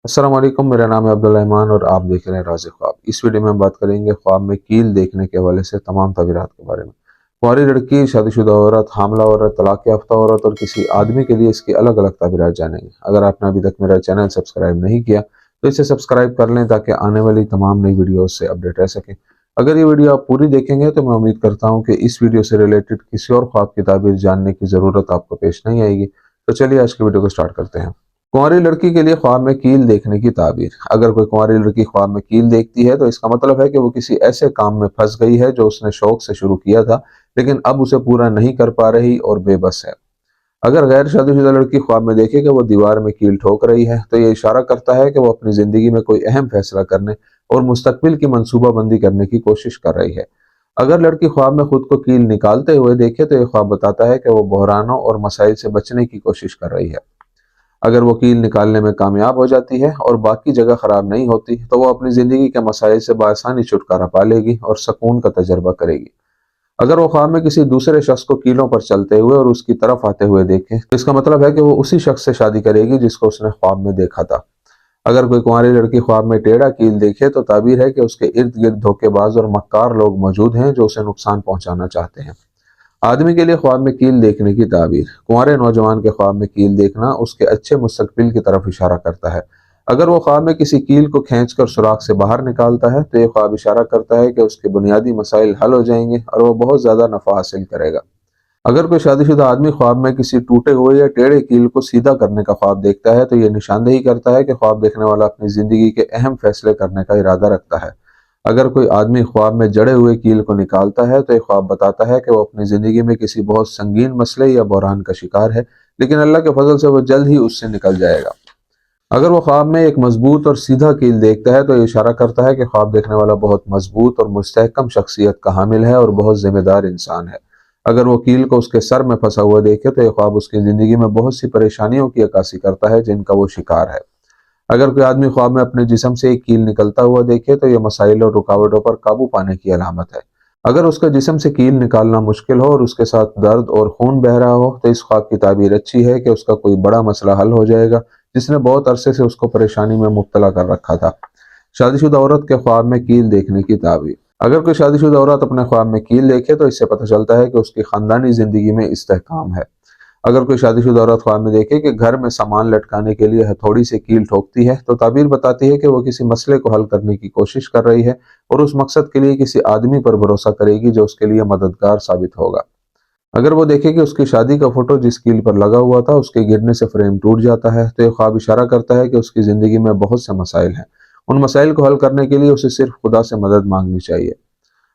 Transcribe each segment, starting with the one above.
अस्सलाम वालेकुम, मेरा नाम है अब्दुल रहमान और आप देख रहे हैं राज़ ख्वाब। इस वीडियो में हम बात करेंगे ख्वाब में कील देखने के हवाले से तमाम तबीरात के बारे में। कुंवारी लड़की, शादीशुदा औरत, हामला औरत, तलाक याफ्ता औरत और किसी आदमी के लिए इसकी अलग अलग तबीरात जानेंगे। अगर आपने अभी तक मेरा चैनल सब्सक्राइब नहीं किया तो इसे सब्सक्राइब कर लें ताकि आने वाली तमाम नई वीडियो से अपडेट रह सकें। अगर ये वीडियो आप पूरी देखेंगे तो मैं उम्मीद करता हूँ कि इस वीडियो से रिलेटेड किसी और ख्वाब की ताबीर जानने की ज़रूरत आपको पेश नहीं आएगी। तो चलिए आज की वीडियो को स्टार्ट करते हैं। कुंवारी लड़की के लिए ख्वाब में कील देखने की ताबीर। अगर कोई कुंवारी लड़की ख्वाब में कील देखती है तो इसका मतलब है कि वो किसी ऐसे काम में फंस गई है जो उसने शौक से शुरू किया था लेकिन अब उसे पूरा नहीं कर पा रही और बेबस है। अगर गैर शादीशुदा लड़की ख्वाब में देखे कि वो दीवार में कील ठोक रही है तो ये इशारा करता है कि वो अपनी जिंदगी में कोई अहम फैसला करने और मुस्तकबिल की मंसूबाबंदी करने की कोशिश कर रही है। अगर लड़की ख्वाब में खुद को कील निकालते हुए देखे तो ये ख्वाब बताता है कि वो बहरानों और मसाइल से बचने की कोशिश कर रही है। अगर वो कील निकालने में कामयाब हो जाती है और बाकी जगह खराब नहीं होती तो वो अपनी जिंदगी के मसाइल से बआसानी छुटकारा पा लेगी और सुकून का तजर्बा करेगी। अगर वो ख्वाब में किसी दूसरे शख्स को कीलों पर चलते हुए और उसकी तरफ आते हुए देखे तो इसका मतलब है कि वो उसी शख्स से शादी करेगी जिसको उसने ख्वाब में देखा था। अगर कोई कुंवारी लड़की ख्वाब में टेढ़ा कील देखे तो ताबीर है कि उसके इर्द गिर्द धोखेबाज और मक्कार लोग मौजूद हैं जो उसे नुकसान पहुंचाना चाहते हैं। आदमी के लिए ख्वाब में कील देखने की ताबीर। कुंवारे नौजवान के ख्वाब में कील देखना उसके अच्छे मुस्तकबिल की तरफ इशारा करता है। अगर वो ख्वाब में किसी कील को खींचकर सुराख से बाहर निकालता है तो ये ख्वाब इशारा करता है कि उसके बुनियादी मसाइल हल हो जाएंगे और वो बहुत ज्यादा नफा हासिल करेगा। अगर कोई शादीशुदा आदमी ख्वाब में किसी टूटे हुए या टेढ़े कील को सीधा करने का ख्वाब देखता है तो ये निशानदेही करता है कि ख्वाब देखने वाला अपनी जिंदगी के अहम फैसले करने का इरादा रखता है। अगर कोई आदमी ख्वाब में जड़े हुए कील को निकालता है तो ये ख्वाब बताता है कि वो अपनी जिंदगी में किसी बहुत संगीन मसले या बहरान का शिकार है, लेकिन अल्लाह के फजल से वो जल्द ही उससे निकल जाएगा। अगर वो ख्वाब में एक मजबूत और सीधा कील देखता है तो ये इशारा करता है कि ख्वाब देखने वाला बहुत मजबूत और मुस्तहकम शख्सियत का हामिल है और बहुत जिम्मेदार इंसान है। अगर वो कील को उसके सर में फंसा हुआ देखे तो ये ख्वाब उसकी जिंदगी में बहुत सी परेशानियों की अक्कासी करता है जिनका वो शिकार है। अगर कोई आदमी ख्वाब में अपने जिस्म से एक कील निकलता हुआ देखे तो यह मसाइल और रुकावटों पर काबू पाने की अलामत है। अगर उसका जिस्म से कील निकालना मुश्किल हो और उसके साथ दर्द और खून बह रहा हो तो इस ख्वाब की ताबीर अच्छी है कि उसका कोई बड़ा मसला हल हो जाएगा जिसने बहुत अरसे से उसको परेशानी में मुब्तला कर रखा था। शादीशुदा औरत के ख्वाब में कील देखने की ताबीर। अगर कोई शादीशुदा औरत अपने ख्वाब में कील देखे तो इससे पता चलता है कि उसकी खानदानी जिंदगी में इस्तेहकाम है। अगर कोई शादीशुदा औरत ख्वाब में देखे कि घर में सामान लटकाने के लिए हथौड़ी से कील ठोकती है तो ताबीर बताती है कि वो किसी मसले को हल करने की कोशिश कर रही है और उस मकसद के लिए किसी आदमी पर भरोसा करेगी जो उसके लिए मददगार साबित होगा। अगर वो देखे कि उसकी शादी का फोटो जिस कील पर लगा हुआ था उसके गिरने से फ्रेम टूट जाता है तो ये ख्वाब इशारा करता है कि उसकी जिंदगी में बहुत से मसाइल हैं। उन मसाइल को हल करने के लिए उसे सिर्फ खुदा से मदद मांगनी चाहिए।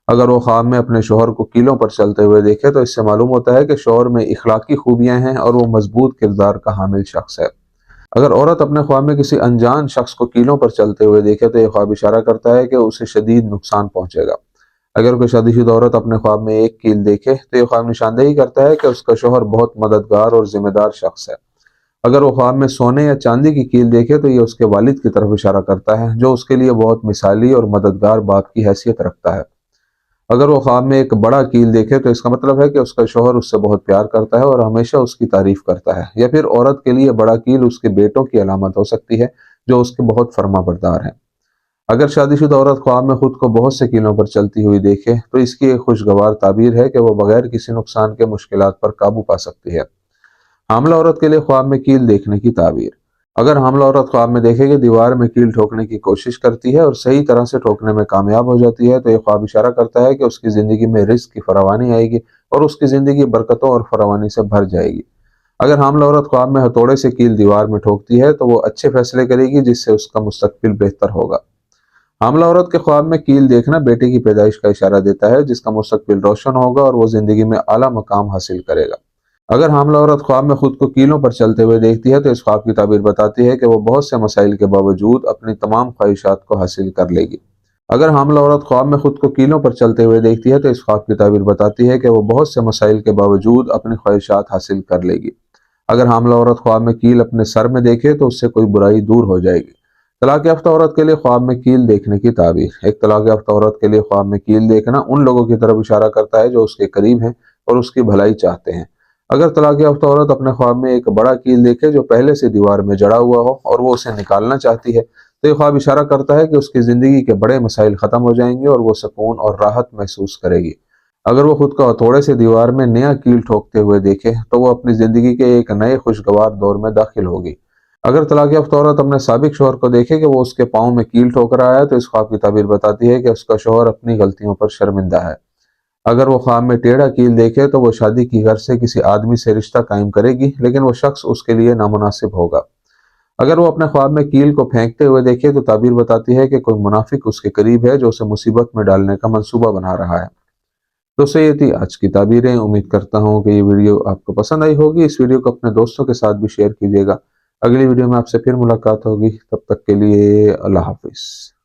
अगर वो ख्वाब में अपने शोहर को कीलों पर चलते हुए देखे तो इससे मालूम होता है कि शोहर में इखलाकी खूबियां हैं और वो मजबूत किरदार का हामिल शख्स है। अगर औरत अपने ख्वाब में किसी अनजान शख्स को कीलों पर चलते हुए देखे तो यह ख्वाब इशारा करता है कि उसे शदीद नुकसान पहुंचेगा। अगर कोई शादीशुदा औरत अपने ख्वाब में एक कील देखे तो यह ख्वाब निशानदेही करता है कि उसका शोहर बहुत मददगार और जिम्मेदार शख्स है। अगर वो ख्वाब में सोने या चांदी की कील देखे तो यह उसके वालिद की तरफ इशारा करता है जो उसके लिए बहुत मिसाली और मददगार बाप की हैसियत रखता है। अगर वो ख्वाब में एक बड़ा कील देखे तो इसका मतलब है कि उसका शोहर उससे बहुत प्यार करता है और हमेशा उसकी तारीफ करता है। या फिर औरत के लिए बड़ा कील उसके बेटों की अलामत हो सकती है जो उसके बहुत फर्माबरदार हैं। अगर शादीशुदा औरत ख्वाब में खुद को बहुत से कीलों पर चलती हुई देखे तो इसकी एक खुशगवार ताबीर है कि वह बगैर किसी नुकसान के मुश्किलात पर काबू पा सकती है। हामला औरत के लिए ख्वाब में कील देखने की ताबीर। अगर हामला औरत ख्वाब में देखे कि दीवार में कील ठोकने की कोशिश करती है और सही तरह से ठोकने में कामयाब हो जाती है तो यह ख्वाब इशारा करता है कि उसकी जिंदगी में रिस्क की फरावानी आएगी और उसकी जिंदगी बरकतों और फरावानी से भर जाएगी। अगर हामला औरत ख्वाब में हथौड़े से कील दीवार में ठोकती है तो वो अच्छे फैसले करेगी जिससे उसका मुस्तकबिल बेहतर होगा। हामला औरत के ख्वाब में कील देखना बेटे की पैदाइश का इशारा देता है जिसका मुस्तकबिल रोशन होगा और वो जिंदगी में आला मकाम हासिल करेगा। अगर हामला औरत ख्वाब में खुद को कीलों पर चलते हुए देखती है तो इस ख्वाब की ताबीर बताती है कि वो बहुत से मसाइल के बावजूद अपनी तमाम ख्वाहिशात को हासिल कर लेगी। अगर हामला औरत ख्वाब में खुद को कीलों पर चलते हुए देखती है तो इस ख्वाब की ताबीर बताती है कि वो बहुत से मसाइल के बावजूद अपनी ख्वाहिशात हासिल कर लेगी। अगर हामला औरत ख्वाब में कील अपने सर में देखे तो उससे कोई बुराई दूर हो जाएगी। तलाक याफ्ता औरत के लिए ख्वाब में कील देखने की ताबीर। एक तलाक याफ्ता औरत के लिए ख्वाब में कील देखना उन लोगों की तरफ इशारा करता है जो उसके करीब हैं और उसकी भलाई चाहते हैं। اگر طلاق یافتہ عورت اپنے خواب میں ایک بڑا کیل دیکھے جو پہلے سے دیوار میں جڑا ہوا ہو اور وہ اسے نکالنا چاہتی ہے تو یہ خواب اشارہ کرتا ہے کہ اس کی زندگی کے بڑے مسائل ختم ہو جائیں گے اور وہ سکون اور راحت محسوس کرے گی۔ اگر وہ خود کو ہتھوڑے سے دیوار میں نیا کیل ٹھوکتے ہوئے دیکھے تو وہ اپنی زندگی کے ایک نئے خوشگوار دور میں داخل ہوگی۔ اگر طلاق یافتہ عورت اپنے سابق شوہر کو دیکھے کہ وہ اس کے پاؤں میں کیل ٹھوک رہا ہے تو اس خواب کی تعبیر بتاتی ہے کہ اس کا شوہر اپنی غلطیوں پر شرمندہ ہے۔ اگر وہ خواب میں ٹیڑھا کیل دیکھے تو وہ شادی کی غرض سے کسی آدمی سے رشتہ قائم کرے گی لیکن وہ شخص اس کے لیے نامناسب ہوگا۔ اگر وہ اپنے خواب میں کیل کو پھینکتے ہوئے دیکھے تو تعبیر بتاتی ہے کہ کوئی منافق اس کے قریب ہے جو اسے مصیبت میں ڈالنے کا منصوبہ بنا رہا ہے۔ تو یہ تھی آج کی تعبیریں۔ امید کرتا ہوں کہ یہ ویڈیو آپ کو پسند آئی ہوگی۔ اس ویڈیو کو اپنے دوستوں کے ساتھ بھی شیئر کیجیے گا۔ اگلی ویڈیو میں آپ سے پھر ملاقات ہوگی، تب تک کے لیے اللہ حافظ۔